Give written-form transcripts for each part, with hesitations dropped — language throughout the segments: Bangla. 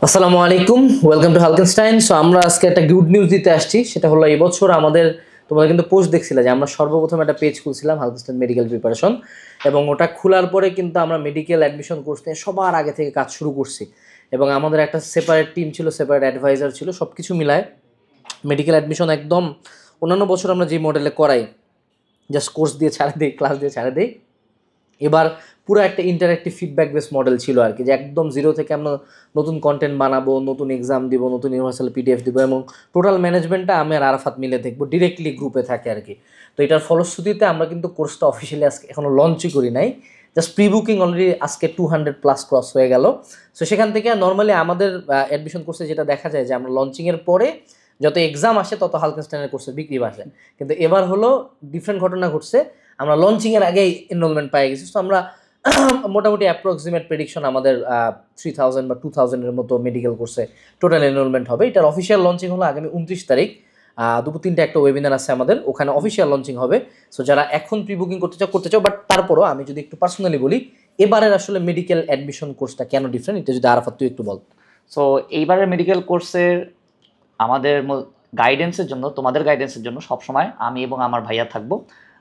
আসসালামু আলাইকুম, ওয়েলকাম টু হালকেনস্টাইন। সো আমরা আজকে একটা গুড নিউজ দিতে আসছি। সেটা হলো এই বছর আমাদের, তোমরা কিন্তু পোস্ট দেখছিলে যে আমরা সর্বপ্রথম একটা পেজ খুলছিলাম হালকেনস্টাইন মেডিকেল প্রিপারেশন, এবং ওটা খোলার পরে কিন্তু আমরা মেডিকেল অ্যাডমিশন কোর্স নিয়ে সবার আগে থেকে কাজ শুরু করছি। এবং আমাদের একটা সেপারেট টিম ছিল, সেপারেট অ্যাডভাইজার ছিল, সব কিছু মিলায় মেডিকেল অ্যাডমিশন একদম অন্যান্য বছর আমরা যে মডেলে করাই, জাস্ট কোর্স দিয়ে ছাড়ে দিই, ক্লাস দিয়ে ছাড়ে দিই, এবার পুরো একটা ইন্টারেক্টিভ ফিডব্যাক বেস মডেল ছিল আর কি, যে একদম জিরো থেকে আমরা নতুন কন্টেন্ট বানাবো, নতুন এক্সাম দিব, নতুন ইউনিভার্সাল পিডিএফ দিব, এবং টোটাল ম্যানেজমেন্টটা আমি আর আরাফাত মিলে দেখবো, ডিরেক্টলি গ্রুপে থাকে আর কি। তো এটার ফলশ্রুতিতে আমরা কিন্তু কোর্সটা অফিসিয়ালি আজকে এখনও লঞ্চই করি নাই, জাস্ট প্রি বুকিং অলরেডি আজকে 200+ ক্রস হয়ে গেল। সো সেখান থেকে নর্মালি আমাদের অ্যাডমিশন কোর্সে যেটা দেখা যায় যে আমরা লঞ্চিংয়ের পরে যত এক্সাম আসে তত হালকেনস্টাইনের কোর্সের বিক্রি বাড়ে, কিন্তু এবার হলো ডিফারেন্ট ঘটনা ঘটছে। আমরা লঞ্চিংয়ের আগেই এনরোলমেন্ট পাই গেছি। তো আমরা মোটামুটি অ্যাপ্রক্সিমেট প্রেডিকশন আমাদের 3000 বা 2000-এর মতো মেডিকেল কোর্সে টোটাল এনরোলমেন্ট হবে। এটার অফিসিয়াল লঞ্চিং হলো আগামী 29 তারিখ, দুপুর 3টে একটা ওয়েবিনার আছে আমাদের, ওখানে অফিসিয়াল লঞ্চিং হবে। সো যারা এখন প্রি বুকিং করতে চাও, বাট তারপরও আমি যদি একটু পার্সোনালি বলি, এবারের আসলে মেডিকেল অ্যাডমিশন কোর্সটা কেন ডিফারেন্ট, এটা যদি আরাফাত তুই একটু বল। সো এইবারের মেডিকেল কোর্সের আমাদের গাইডেন্সের জন্য, তোমাদের গাইডেন্সের জন্য সবসময় আমি এবং আমার ভাইয়া থাকবো।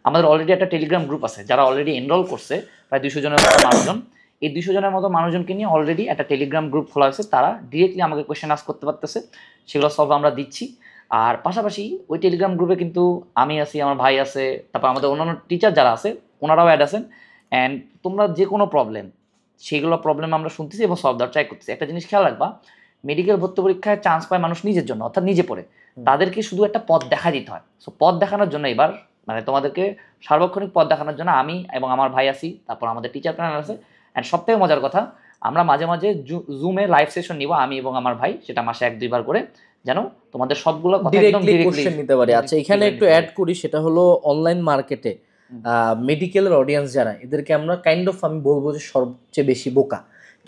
আমাদের অলরেডি একটা টেলিগ্রাম গ্রুপ আছে, যারা অলরেডি এনরোল করছে প্রায় 200 জনের মতো মানুষজন। এই 200 জনের মতো মানুষজনকে নিয়ে অলরেডি একটা টেলিগ্রাম গ্রুপ খোলা হয়েছে, তারা ডিরেক্টলি আমাকে কোয়েশ্চেন আস্ক করতে পারতেছে, সেগুলো সব আমরা দিচ্ছি। আর পাশাপাশি ওই টেলিগ্রাম গ্রুপে কিন্তু আমি আছি, আমার ভাই আছে, তারপর আমাদের অন্যান্য টিচার যারা আছে ওনারাও অ্যাড আছেন। অ্যান্ড তোমরা যে কোনো প্রবলেম, সেগুলো প্রবলেম আমরা শুনতেছি এবং সলভ দেওয়ার ট্রাই করতেছি। একটা জিনিস খেয়াল রাখবা, মেডিকেল ভর্তি পরীক্ষায় চান্স পায় মানুষ নিজের জন্য, অর্থাৎ নিজে পড়ে। তাদেরকে শুধু একটা পথ দেখা দিতে হয়। সো পথ দেখানোর জন্য এবার তোমাদেরকে সার্বক্ষণিক পথ দেখানোর জন্য আমি এবং আমার ভাই আছি, তারপর আমাদের টিচার প্যানেল আছে। অ্যান্ড সবথেকে মজার কথা, আমরা মাঝে মাঝে জুমে লাইভ সেশন নিব আমি এবং আমার ভাই, সেটা মাসে 1-2 বার করে, যেন তোমাদের সবগুলো কথা একদম ডিরেক্টলি কোশ্চেন নিতে পারি। আচ্ছা, এখানে একটু অ্যাড করি, সেটা হলো অনলাইন মার্কেটে মেডিকেলের অডিয়েন্স যারা, এদেরকে আমরা কাইন্ড অফ, আমি বলবো যে সবচেয়ে বেশি বোকা।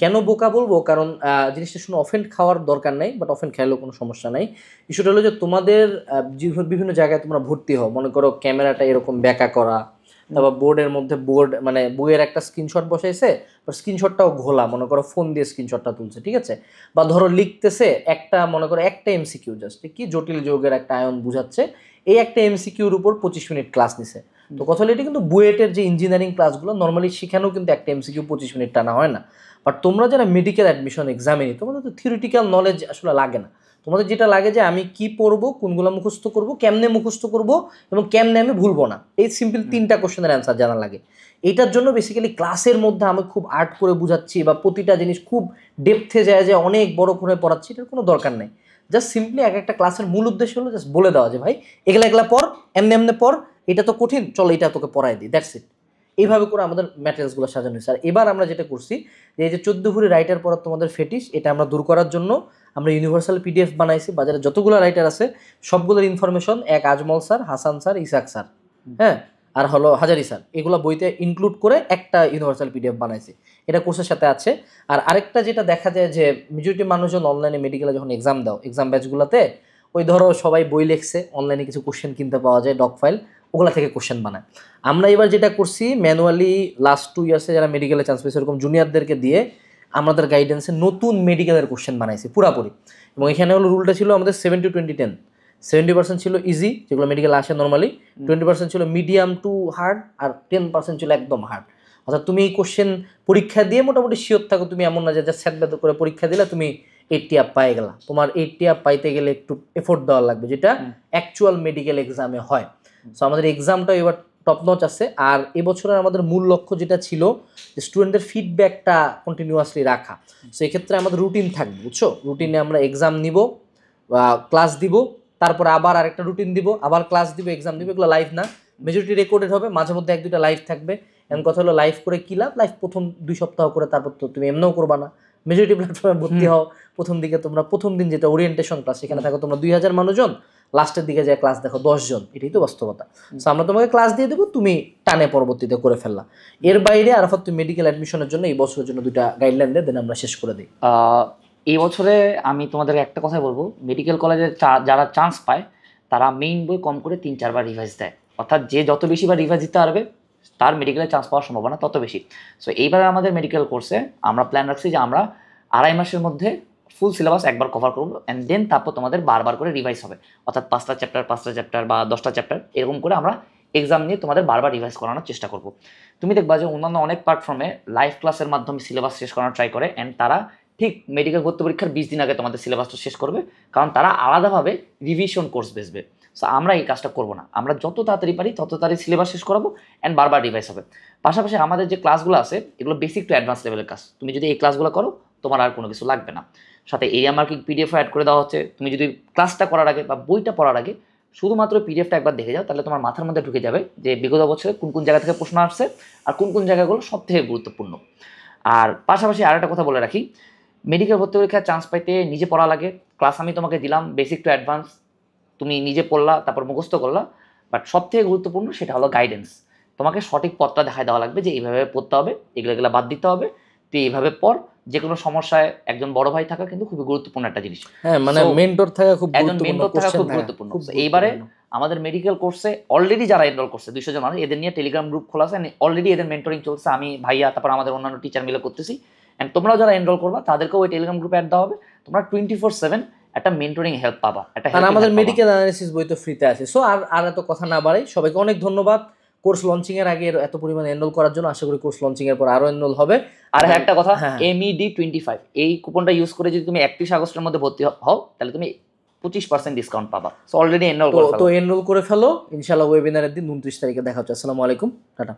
কেন বোকা বলবো? কারণ জিনিসটা শুনে অফেন্ড খাওয়ার দরকার নাই, বাট অফেন্ড খাইলেও কোনো সমস্যা নাই। ইস্যুটা হলো যে তোমাদের বিভিন্ন জায়গায় তোমরা ভর্তি হও, মনে করো ক্যামেরাটা এরকম ব্যাকা করা, তারপর বোর্ডের মধ্যে মানে বইয়ের একটা স্ক্রিনশট বসাইছে, স্ক্রিনশটটাও ঘোলা, মনে করো ফোন দিয়ে স্ক্রিনশটটা তুলছে, ঠিক আছে? বা ধরো লিখতেছে একটা, মনে করো একটা এমসিকিউ, জাস্ট কি জটিল যৌগের একটা আয়ন বুঝাচ্ছে, এই একটা এমসিকিউর উপর 25 মিনিট ক্লাস নিছে। তো কথা হলো, এটা কিন্তু বুয়েটের যে ইঞ্জিনিয়ারিং ক্লাসগুলো নর্মালি সেখানেও কিন্তু একটা এমসিকিউ 25 মিনিট টানা হয় না। বাট তোমরা যারা মেডিকেল অ্যাডমিশন এক্সামে নিই, তোমাদের তো থিওরিটিক্যাল নলেজ আসলে লাগে না। তোমাদের যেটা লাগে যে আমি কি পড়বো, কোনগুলো মুখস্থ করবো, কেমনে মুখস্থ করবো, এবং কেমনে আমি ভুলবো না, এই সিম্পল 3টা কোশ্চেনের অ্যান্সার জানা লাগে। এইটার জন্য বেসিক্যালি ক্লাসের মধ্যে আমি খুব আর্ট করে বুঝাচ্ছি বা প্রতিটা জিনিস খুব ডেপথে যায় যে অনেক বড় করে পড়াচ্ছি, এটার কোনো দরকার নেই। জাস্ট সিম্পলি একটা ক্লাসের মূল উদ্দেশ্য হলো জাস্ট বলে দেওয়া যে ভাই এগুলা এগুলা পড়, এমনি এমনি পড়, এটা তো কঠিন, চলো এটা তোকে পড়াই দিই, দ্যাটস ইট। এইভাবে করে আমাদের ম্যাটেরিয়ালসগুলো সাজানো হয়েছে। আর এবার আমরা যেটা করছি, যে এই যে 14 ভরি রাইটার পড়ার তোমাদের ফেটিস, এটা আমরা দূর করার জন্য আমরা ইউনিভার্সাল পিডিএফ বানাইছি। বাজারে যতগুলো রাইটার আছে সবগুলোর ইনফরমেশন এক Ajmal sir, Hasan sir, Isak sir, হ্যাঁ, আর হলো হাজারি স্যার, এগুলো বইতে ইনক্লুড করে একটা ইউনিভার্সাল পিডিএফ বানাইছি, এটা কোর্সের সাথে আছে। আর আরেকটা যেটা দেখা যায় যে মেজরিটি মানুষজন অনলাইনে মেডিকেলে যখন এক্সাম দাও, এক্সাম ব্যাচগুলোতে ওই ধরো সবাই বই লিখছে, অনলাইনে কিছু কোশ্চেন কিনতে পাওয়া যায়, ডক ফাইল, ওগুলা থেকে কোশ্চেন বানায়। আমরা এবার যেটা করছি, ম্যানুয়ালি লাস্ট 2 ইয়ার্সে যারা মেডিকেলে চান্স পেয়েছে এরকম জুনিয়রদেরকে দিয়ে আমাদের গাইডেন্সে নতুন মেডিকেলের কোশ্চেন বানাইছি পুরাপুরি। এবং এখানে হলো রুলটা ছিল আমাদের 70-20-10, 70% ছিল ইজি, যেগুলো মেডিকেল আসে নর্মালি, 20% ছিল মিডিয়াম টু হার্ড, আর 10% ছিল একদম হার্ড। অর্থাৎ তুমি এই কোশ্চেন পরীক্ষা দিয়ে মোটামুটি শিওর থাকো, তুমি এমন না যে সেট বেদ করে পরীক্ষা দিলে তুমি 80 আপ পাই গেলা। তোমার 80 আপ পাইতে গেলে একটু এফোর্ট দেওয়া লাগবে, যেটা অ্যাকচুয়াল মেডিকেল এক্সামে হয়। সো আমাদের এক্সামটা এবার টপ নচ আছে। আর এবছরের আমাদের মূল লক্ষ্য যেটা ছিল, যে স্টুডেন্টদের ফিডব্যাকটা কন্টিনিউয়াসলি রাখা। সো এক্ষেত্রে আমাদের রুটিন থাকবে, বুঝছো? রুটিনে আমরা এক্সাম নিব, ক্লাস দিব, তারপরে আবার আরেকটা রুটিন দিব, আবার ক্লাস দিব, এক্সাম দিব। এগুলো লাইভ না, মেজরিটি রেকর্ডেড হবে, মাঝে মধ্যে 1-2টা লাইভ থাকবে। এমন কথা হলো, লাইভ করে কী লাভ? লাইভ প্রথম 2 সপ্তাহ করে, তারপর তো তুমি এমনিও করবা না। মেজরিটি প্ল্যাটফর্মে ভর্তি হও, প্রথম দিকে তোমরা প্রথম দিন যেটা ওরিয়েন্টেশন ক্লাস, সেখানে থাকো তোমরা 2000 মানুষজন, লাস্টের দিকে যায় ক্লাস দেখো 10 জন, এটাই তো বাস্তবতা। সো আমরা তোমাকে ক্লাস দিয়ে দেবো, তুমি টানে পরবর্তীতে করে ফেললা। এর বাইরে আরাফাত, তুমি মেডিকেল অ্যাডমিশনের জন্য এই বছরের জন্য 2টা গাইডলাইন দেন, দেন আমরা শেষ করে দিই। এই বছরে আমি তোমাদের একটা কথাই বলবো, মেডিকেল কলেজে যারা চান্স পায় তারা মেইন বই কম করে 3-4 বার রিভাইজ দেয়। অর্থাৎ যে যত বেশি বার রিভাইজ দিতে পারবে, তার মেডিকেলে চান্স পাওয়ার সম্ভাবনা তত বেশি। সো এইবার আমাদের মেডিকেল কোর্সে আমরা প্ল্যান রাখছি যে আমরা 2.5 মাসের মধ্যে ফুল সিলেবাস একবার কভার করবো, অ্যান্ড দেন তারপর তোমাদের বারবার করে রিভাইজ হবে, অর্থাৎ 5টা চ্যাপ্টার বা 10টা চ্যাপ্টার এরকম করে আমরা এক্সাম নিয়ে তোমাদের বারবার রিভাইজ করানোর চেষ্টা করব। তুমি দেখবা যে অন্যান্য অনেক প্ল্যাটফর্মে লাইভ ক্লাসের মাধ্যমে সিলেবাস শেষ করানোর ট্রাই করে, অ্যান্ড তারা ঠিক মেডিকেল ভর্তি পরীক্ষার 20 দিন আগে তোমাদের সিলেবাসটা শেষ করবে, কারণ তারা আলাদাভাবে রিভিশন কোর্স বেচবে। সো আমরা এই কাজটা করবো না, আমরা যত তাড়াতাড়ি পারি তত তাড়াতাড়ি সিলেবাস শেষ করাবো অ্যান্ড বারবার রিভাইজ হবে। পাশাপাশি আমাদের যে ক্লাসগুলো আছে এগুলো বেসিক টু অ্যাডভান্স লেভেলের কাজ, তুমি যদি এই ক্লাসগুলো করো তোমার আর কোনো কিছু লাগবে না। সাথে এরিয়া মার্কিং পিডিএফ অ্যাড করে দেওয়া হচ্ছে, তুমি যদি ক্লাসটা করার আগে বা বইটা পড়ার আগে শুধুমাত্র পিডিএফটা একবার দেখে যাও, তাহলে তোমার মাথার মধ্যে ঢুকে যাবে যে বিগত বছরে কোন কোন জায়গা থেকে প্রশ্ন আসছে আর কোন কোন জায়গাগুলো সব থেকে গুরুত্বপূর্ণ। আর পাশাপাশি আর একটা কথা বলে রাখি, মেডিকেল ভর্তি পরীক্ষায় চান্স পাইতে নিজে পড়া লাগে। ক্লাস আমি তোমাকে দিলাম বেসিক টু অ্যাডভান্স, তুমি নিজে পড়লা তারপর মুখস্থ করলা, বাট সব থেকে গুরুত্বপূর্ণ সেটা হলো গাইডেন্স। তোমাকে সঠিক পথটা দেখায় দেওয়া লাগবে যে এইভাবে পড়তে হবে, এগুলো বাদ দিতে হবে, তুই এইভাবে পড়। যে কোনো সমস্যায় একজন বড় ভাই থাকা কিন্তু খুবই গুরুত্বপূর্ণ একটা জিনিস। হ্যাঁ, মানে মেন্টর থাকা খুব একজন গুরুত্বপূর্ণ, মেন্টর থাকা খুব কোশ্চেন গুরুত্বপূর্ণ। এইবারে আমাদের মেডিকেল কোর্সে অলরেডি যারা এনরোল করছে 200 জন আছে, এদের নিয়ে টেলিগ্রাম গ্রুপ খোলা আছে, অলরেডি এদের মেন্টরিং চলছে, আমি ভাইয়া তারপর আমাদের অন্যান্য টিচার মিলে করতেছি। অ্যান্ড তোমরাও যারা এনরোল করবা তাদেরকেও ওই টেলিগ্রাম গ্রুপে অ্যাড দেওয়া হবে, তোমরা 24/7 একটা মেন্টরিং হেল্প পাবা, একটা আর আমাদের মেডিকেল অ্যানালিসিস বই তো ফ্রিতে আছে। সো আর এত কথা না বাড়াই, সবাইকে অনেক ধন্যবাদ কোর্স লঞ্চিং এর আগে এত পরিমাণে এনরোল করার জন্য। আশা করি কোর্স লঞ্চিং এর পর আরো এনরোল হবে। আর একটা কথা, হ্যাঁ, MED25 এই কুপনটা ইউজ করে যদি তুমি 31 আগস্টের মধ্যে ভর্তি হও তাহলে তুমি 25% ডিসকাউন্ট পাবা। সো অলরেডি এনরোল করে ফেলো। তো এনরোল করে ফেলো, ইনশাআল্লাহ ওয়েবিনারের দিন 29 তারিখে দেখা হচ্ছে। আসসালামু আলাইকুম, টাটা।